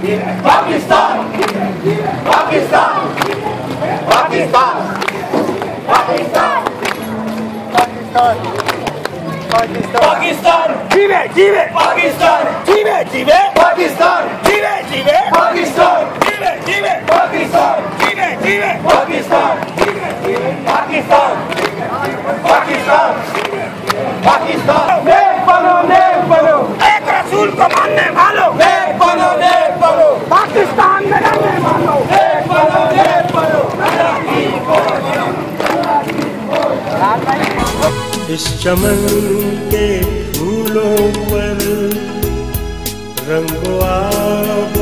पाकिस्तान पाकिस्तान पाकिस्तान पाकिस्तान पाकिस्तान जीवे जीवे पाकिस्तान जीवे जीवे पाकिस्तान जीवे जीवे पाकिस्तान जीवे जीवे पाकिस्तान जीवे जीवे पाकिस्तान जीवे जीवे पाकिस्तान पाकिस्तान पाकिस्तान नेक बनो एक रसूल को मानने वालों नेक बनो पाकिस्तान में रहने वालों नेक बनो इस चमन के फूलों पर रंगो आब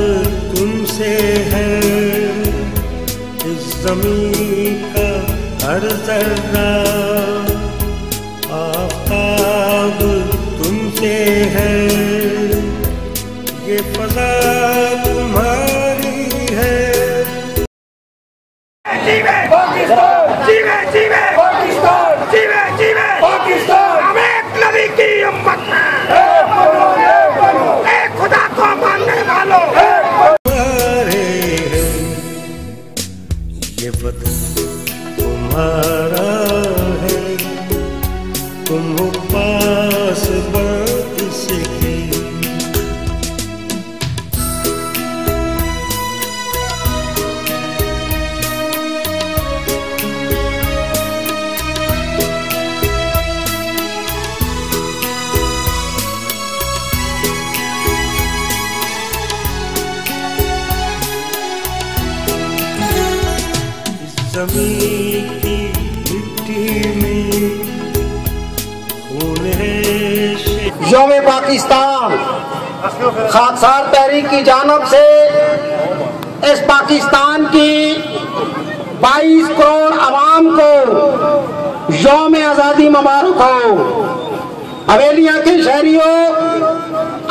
तुमसे है, इस ज़मीं का हर ज़र्रा आफ़ताब तुमसे है, ये फ़ज़ा तुम्हारी है। जीवे पाकिस्तान जीवे जीवे पाकिस्तान जीवे जीवे पाकिस्तान हम एक नबी की उम्मत में एक खुदा को मानने वालों ये वतन तुम्हारा है, तुम हो पास बात सीखी। ज़मीं की मिट्टी में खून है। यौम पाकिस्तान खाकसार तहरीक की जानब से इस पाकिस्तान की 22 करोड़ आवाम को यौम आज़ादी मुबारक हो। हवेलियां के शहरियों,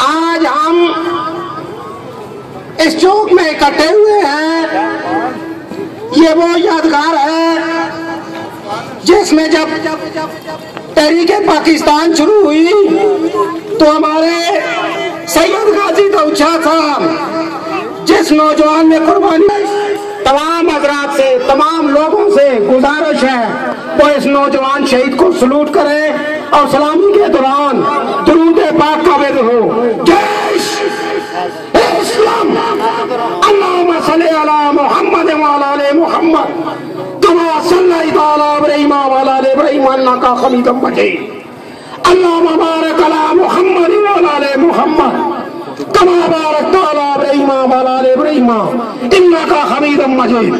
आज हम इस चौक में इकट्ठे हुए हैं। ये वो यादगार है जिसमें जब तहरीक पाकिस्तान शुरू हुई तो हमारे सैयद गाजी दऊद साहब, जिस नौजवान ने कुर्बानी, तमाम हजरात से, तमाम लोगों से गुजारिश है वो इस नौजवान शहीद को सलूट करें और सलामी के दौरान दुरूद पाक का विद हो। जय इस्लाम, अल्लाहुम्मा सल्ली अला मुहम्मद व अला आलि मुहम्मद कमा सल्लैता अला इब्राहीम व अला आलि इब्राहीम इन्नका हमीदुम मजीद। अल्लाहुम्मा बारिक अला मुहम्मद व अला आलि मुहम्मद कमा बारकता अला इब्राहीम व अला आलि इब्राहीम इन्नका हमीदुम मजीद।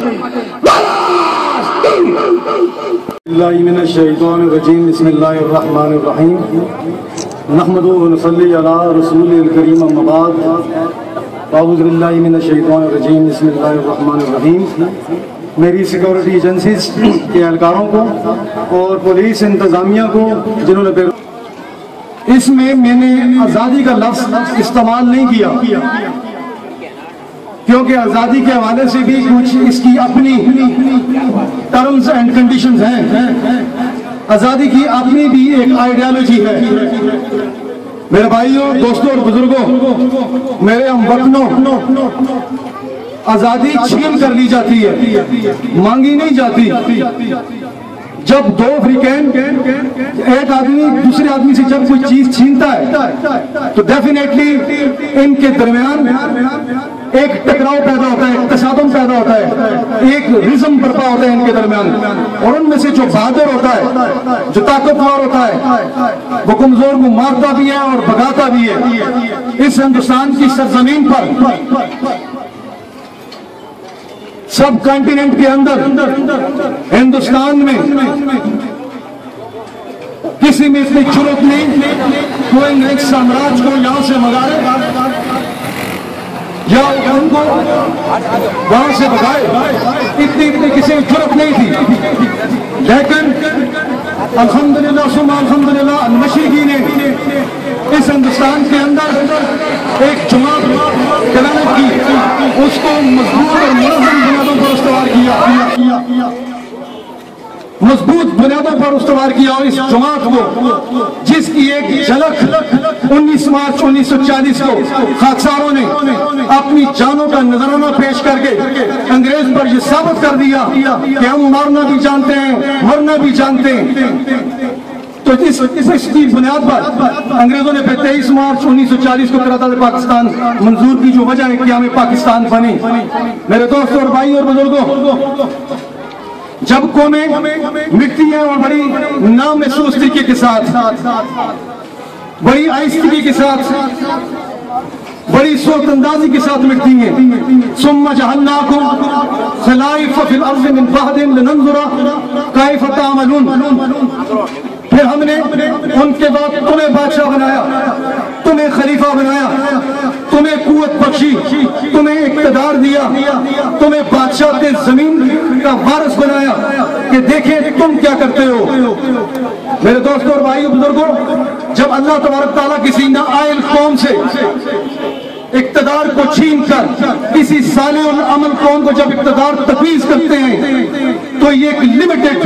बिस्मिल्लाहि मिनश शैतानिर रजीम, बिस्मिल्लाहिर रहमानिर रहीम, नहमदुहु व नसल्ली अला रसूलिल करीम, अम्मा बाद, अऊज़ु बिल्लाहि मिनश शैतानिर रजीम, बिस्मिल्लाहिर रहमानिर रहीम। मेरी सिक्योरिटी एजेंसीज के एहलकारों को और पुलिस इंतज़ामिया को जिन्होंने इसमें मैंने आज़ादी का लफ्ज़ इस्तेमाल नहीं किया, क्योंकि आज़ादी के हवाले से भी कुछ इसकी अपनी टर्म्स एंड कंडीशंस हैं। आज़ादी की अपनी भी एक आइडियोलॉजी है। मेरे भाइयों, दोस्तों और बुजुर्गों, मेरे हम वतनों, आज़ादी छीन कर ली जाती है, मांगी नहीं जाती। जब दो अफ्रीकन, एक आदमी दूसरे आदमी से जब कोई चीज छीनता है तो डेफिनेटली इनके दरमियान एक टकराव पैदा होता है, एक तसादुम पैदा होता है, एक रिज्म बर्पा होता है इनके दरमियान। और उनमें से जो बहादुर होता है, जो ताकतवर होता है, वो कमजोर को मारता भी है और भगाता भी है। इस हिंदुस्तान की सरजमीन पर, सब कॉन्टिनेंट के अंदर, हिंदुस्तान में किसी में इतनी जरूरत नहीं कोई एक साम्राज्य को यहां से मगाए या उनको वहां से भगाए, इतनी किसी की जरूरत नहीं थी। लेकिन अल्हम्दुलिल्लाह सुम्मा अल्हम्दुलिल्लाह मशरिकी ने इस हिंदुस्तान के अंदर एक जमात कराने की, उसको मजबूत और मुनज़्ज़म बुनियादों पर इस्तेमाल किया। मजबूत बुनियादों पर उस्तवार किया और इस जमात को जिसकी एक झलक 19 मार्च 1940 को खाकसारों ने अपनी जानों का नजराना पेश करके अंग्रेज पर यह साबित कर दिया कि हम मारना भी जानते हैं, मरना भी जानते हैं। तो इसकी बुनियाद पर अंग्रेजों ने 23 मार्च 1940 को करार पाकिस्तान मंजूर की, जो वजह है कि हमें पाकिस्तान बनी। मेरे दोस्तों और भाई और बुजुर्गों, जब कौमें मिटती हैं और बड़ी नाम महसूस तरीके के साथ, बड़ी आहिस्तगी के साथ, बड़ी सोच अंदाजी के साथ मिटती हैं, सुम्मा जअलनाकुम खलाइफ फिल अर्ज़ मिन बअदिन लिनंज़ुरा कैफ़ तअमलून। फिर हमने उनके बाद तुम्हें बादशाह बनाया, तुम्हें खलीफा बनाया, तुम्हें कुव्वत बख्शी, तुम्हें इक़्तिदार दिया, तुम्हें बादशाह के जमीन का वारिस बनाया कि देखें तुम क्या करते हो। मेरे दोस्तों और भाइयों बुजुर्गों, जब अल्लाह तबारक तआला किसी नाआइल कौम से इक़्तिदार को छीन कर किसी साले और अमल कौम को जब इक़्तिदार तफवीज़ करते हैं तो ये एक लिमिटेड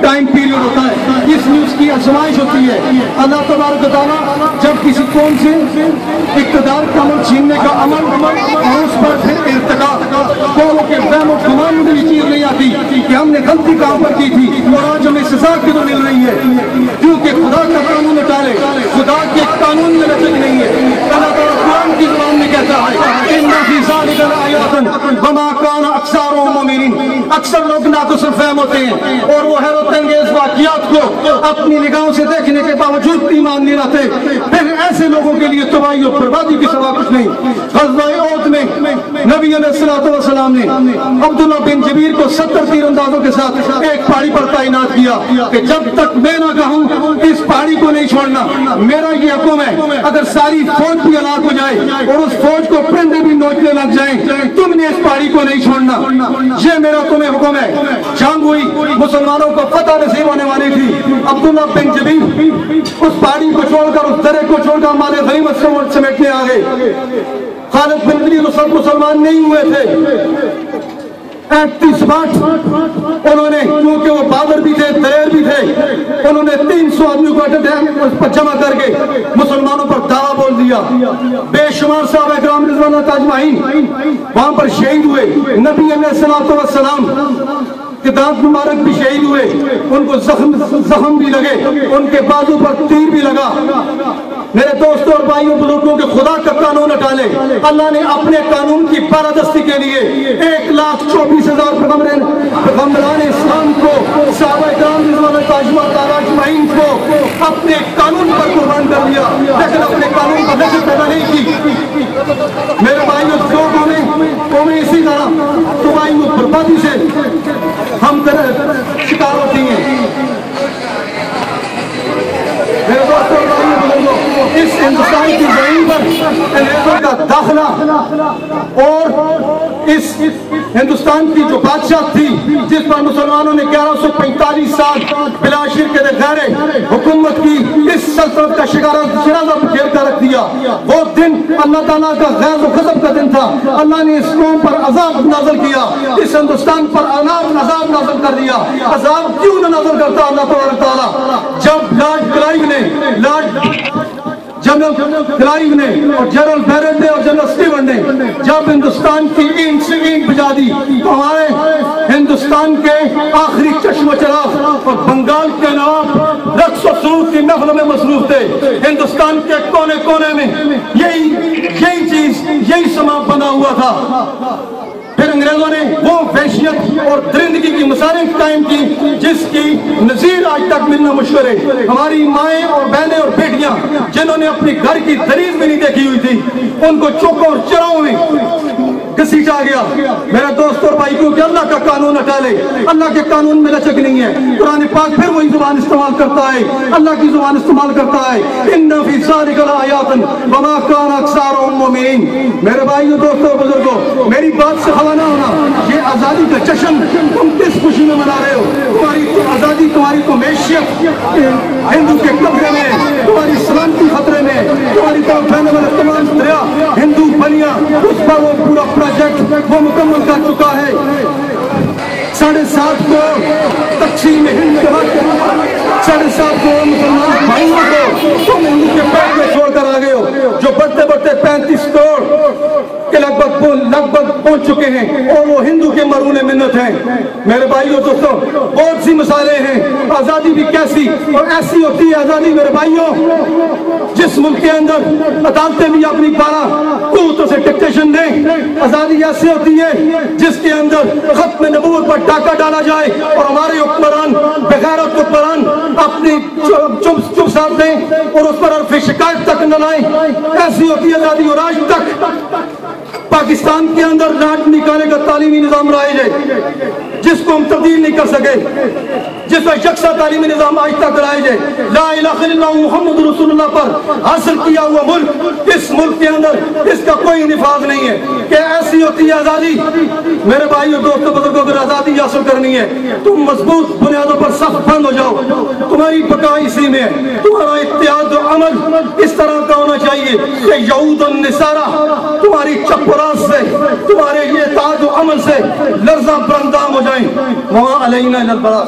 टाइम पीरियड होता है, इसमें उसकी आजमाइश होती है। अल्लाह तबारक तआला जब किसी कौम से इक़्तिदार का अमल छीनने का अमल और उस पर फिर इर्तिका कौमों के वहम और गुमान में भी चीज नहीं आती कि हमने गलती कहाँ पर की थी और आज हमें सजा क्यों मिल रही है, क्योंकि खुदा का कानून टाले, खुदा के कानून में लचक नहीं है। अल्लाह तआला कुरान की ज़ुबान में कहता है इन्ना फी ज़ालिका लआयातन वमा काना अक्सरुहुम मुमिनीन। अक्सर लोग ना तो सिर्फ फहम होते हैं और वो हैरत अंगेज वाक़ियात को अपनी निगाहों से देखने के बावजूद ईमान नहीं लाते। फिर ऐसे लोगों के लिए तबाही और बर्बादी के सिवा कुछ नहीं। ग़ज़वा औद में नबी अलैहिस्सलातु वस्सलाम ने अब्दुल्लाह बिन जबीर को 70 तीरंदाजों के साथ एक पहाड़ी पर तैनात किया कि जब तक मैं ना कहूं इस पहाड़ी को नहीं छोड़ना। मेरा ये हुक्म है, अगर सारी फौज भी हलाक हो जाए और उस फौज को परिंदे भी नोचने लग जाएं, तुमने इस पहाड़ी को नहीं छोड़ना। ये मेरा तुम्हें हुक्म है। जंग हुई, मुसलमानों को फतह नसीब होने वाली थी। अब्दुल्लाह बिन जबीर उस पहाड़ी को छोड़कर, उस दरे को छोड़कर माले गनीमत समेटने आ गए। खालिद बिन वलीद सब मुसलमान नहीं हुए थे। 38 उन्होंने, क्योंकि वो बहादुर भी थे, दलेर भी थे, उन्होंने 300 आदमी को उस पर जमा करके मुसलमानों पर दावा बोल दिया। बेशुमार साहब इकराम रिज़वानुल्लाह अजमईन वहां पर शहीद हुए। नबी अलैहिस्सलातु वस्सलाम के दांत मुबारक भी शहीद हुए, उनको जख्म भी लगे, उनके बाजू पर तीर भी लगा। मेरे दोस्तों और भाइयों बुजुर्गों के खुदा का कानून हटा ले। अल्लाह ने अपने कानून की पारादस्ती के लिए 1,24,000 पैगंबरान इस्लाम को, सहाबा इकराम रिज़वानुल्लाह अजमईन को अपने कानून पर कुर्बान कर दिया, लेकिन अपने कानून पर नजर पैदा नहीं की। मेरे भाइयों, जो कौमें इसी तरह तबाही और बर्बादी से हम शिकार होती हैं। मेरे दोस्तों और भाइयों बुजुर्गों, इस हिंदुस्तान की जमीन पर अंग्रेजों का दाखिला और इस हिंदुस्तान की जो बादशाह थी, जिस पर मुसलमानों ने 1145 साल बिला शिर्क गैरे हुकूमत की, इस सल्तनत का शिराजा घेर कर रख दिया। वो दिन अल्लाह ताला का गैज़ और गज़ब का दिन था। अल्लाह ने इस कौम पर अजाब नाज़िल किया, इस हिंदुस्तान पर अजाब नाज़िल कर दिया। अजाब क्यों न नाज़िल करता अल्लाह तआला? जब लॉर्ड क्लाइव ने, जनरल क्लाइव ने और जनरल बैरेट ने और जनरल स्टीवन ने जब हिंदुस्तान की ईंट से ईंट बजा दी, तो हमारे हिंदुस्तान के आखिरी चश्म चराग और बंगाल के नवाब रक्स और सुरूद की नफल में मसरूफ थे। हिंदुस्तान के कोने कोने में यही चीज, यही समा बना हुआ था। फिर अंग्रेजों ने वो वहशियत और दरिंदगी की मसारिफ कायम की जिसकी नजीर आज तक मिलना मुश्किल है। हमारी माएँ और बहनें और बेटियां जिन्होंने अपने घर की दरीज भी नहीं देखी हुई थी, उनको चौकों और चराओं में घसीटा गया। मेरा दोस्त और भाई, क्योंकि अल्लाह का कानून हटा ले, अल्लाह के कानून में लचक नहीं है। कुरान पाक फिर वही जुबान इस्तेमाल करता है, अल्लाह की जुबान इस्तेमाल करता है, इन्ना फी ज़ालिका लआयातन वमा काना अक्सरुहुम मुमिनीन। मेरे भाइयों, दोस्तों, बुजुर्गों, मेरी बात से हवा ना होना। ये आजादी का जश्न तुम किस खुशी में मना रहे हो? तुम्हारी आजादी, तुम्हारी तो मैशियत हिंदू के कब्जे में, तुम्हारी सलामती खतरे में, तुम्हारी तरफ बहने वाले तमाम दरिया हिंदू बनिया, उस पर वो पूरा प्रोजेक्ट वो मुकम्मल कर चुका है। 7.5 करोड़ तक तकसीम हिंद के वक्त सर साहब को मुसलमान भाइयों को तुम हिंदू के पेट में छोड़कर आ गए हो, जो बढ़ते बढ़ते 35 करोड़ के लगभग पहुंच चुके हैं और वो हिंदू के मरूने मिन्नत हैं। मेरे भाइयों दोस्तों, बहुत सी मिसालें हैं। आजादी भी कैसी और ऐसी होती है आजादी मेरे भाइयों, जिस मुल्क के अंदर अदालतें भी अपनी 12 कुव्वतों से डिक्टेशन दें। आजादी ऐसी होती है जिसके अंदर खत्म नबूवत पर डाका डाला जाए और हमारे हुक्मरान बेगैरत हुक्मरान अपनी चुप साथ दें और उस पर फिर शिकायत तक न लाएं। ऐसी होती है आजादी। और आज तक पाकिस्तान के अंदर राज निकाले का तालीमी निजाम राइज है जिसको हम तब्दील नहीं कर सके, जिसका यकसा तालीमी निजाम आज तक राइज है। ला इलाहा इल्लल्लाह मुहम्मद रसूलुल्लाह पर हासिल किया हुआ मुल्क, इस मुल्क के अंदर इसका कोई निफाज नहीं है। क्या ऐसी होती है आजादी? मेरे भाइयों दोस्तों बुजुर्गों, अगर आजादी हासिल करनी है तुम मजबूत बुनियादों पर सख्त बंद हो जाओ। तुम्हारी बका इसी में है। तुम्हारा इत्तेहाद और अमल इस तरह का होना चाहिए कि यहूद और निसारा तुम्हारी चपरास से, तुम्हारे ये इत्तेहाद और अमल से लर्ज़ा बरंदाम हो जाएं। वहाँ अलैना इल्लल बलाग।